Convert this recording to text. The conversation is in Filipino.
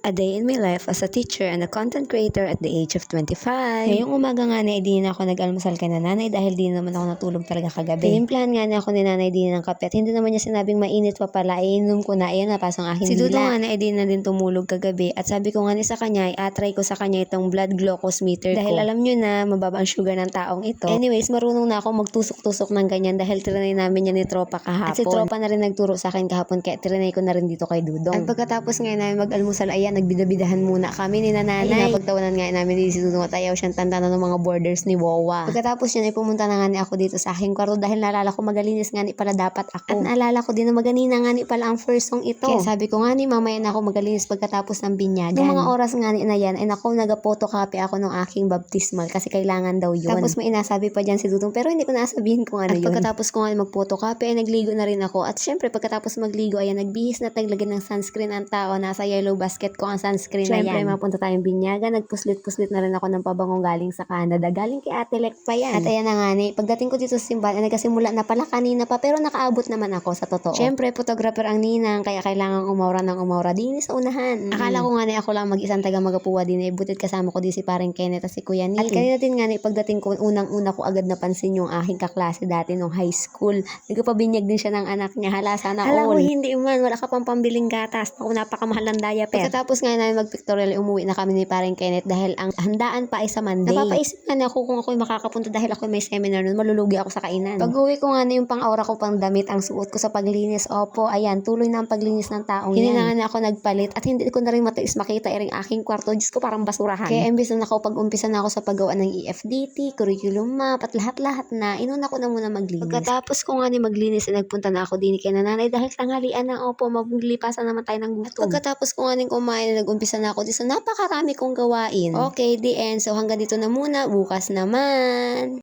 A day in my life as a teacher and a content creator at the age of 25. Ngayong umaga nga na di na ako nag-almusal kay nanay dahil di naman ako natulog talaga kagabi. Tinimplahan nga na ako ni nanay di ng kape at hindi naman niya sinabing mainit pa pala, iinom ko na, ayan na pasong aking dila. Si Dudo nga na di na din tumulog kagabi at sabi ko nga ni sa kanya, try ko sa kanya itong blood glucose meter ko. Dahil alam nyo na mababa ang sugar ng taong ito. Anyways, marunong na ako magtusok-tusok ng ganyan dahil trinay namin yan ni Tropa kahapon. At si Tropa na rin nagturo sa akin kahapon kaya trinay ko na rin dito kay Dudong. At pagkatapos nga namin mag-almusal, ayan, nagbidabidahan muna kami ni nanay. Napagtawanan nga namin dito si Dudong at ayaw siyang tanda na ng mga borders ni Wawa. Pagkatapos yan ay pumunta na nga ni ako dito sa aking kwarto dahil naalala ko magalinis nga ni pala dapat ako. At naalala ko din na maganina nga ni pala ang first song ito. Kaya sabi ko nga ni mamaya na ako magalinis pagkatapos ng binyagan. Noong mga oras nga ni na yan ay naku, nag-photocopy ako ng aking baptismal kasi kailangan daw yun. Tapos may inasabi pa dyan si Dudong pero hindi ko nasabihin kung ano yun. At pagkatapos ko nga mag-photocopy ay nagligo na rin ako. At syempre pagkatapos magligo ayan nagbihis na taglagyan ng sunscreen ang tao. Nasa yellow basket ko ang sunscreen na yan. Syempre mapunta tayong binyagan. Nagpuslit-puslit na rin ako ng pabangong galing sa Canada. Galing kay Ate Lek pa yan. At ayan na nga ni, pagdating ko dito sa simbahan ay nagkasimula na pala kanina pa pero nakaabot naman ako sa totoo. Syempre photographer ang ninang kaya kailangan umawra ng umawra din sa unahan. Akala ko nga ni ako lang mag-isang taga magapuwa din eh. Butit kasama ko din si paring Kenneth at si Kuya Neil. At kanina din nga ni, pagdating ko unang-una ko agad napansin yung aking kaklase dati nung high school. Nagpabinyag din siya ng anak niya. Hala, sana all. Hala mo, hindi man. Wala ka pang pambiling gatas. Ako napakamahal ng diaper. Pagkatapos nga namin mag-pictorial, umuwi na kami ni paring Kenneth dahil ang handaan pa ay sa Monday. Napapaisip nga na ako kung ako'y makakapunta dahil ako may seminar nun. Malulugi ako sa kainan. Pag-uwi ko nga na yung pang-aura ko pang damit ang suot ko sa paglinis. Opo, ayan, tuloy na ang paglinis ng taong yan. Hindi na nga na ako nagpalit at hindi ko na rin matiis makita iring aking kwarto. Diyos ko, parang basurahan. Kaya imbis na ako pag-umpisa na ako sa paggawa ng EFDT, curriculum map at lahat-lahat na, inuna ko na muna maglinis. Pagkatapos ko nga ni maglinis ay nagpunta na ako din kay nanay dahil tanghalian na, opo, maglipasan naman tayo ng gutom. At pagkatapos ko nga ning kumain, nag-umpisa na ako dito. Napakarami kong gawain. Okay, the end. So hanggang dito na muna. Bukas naman.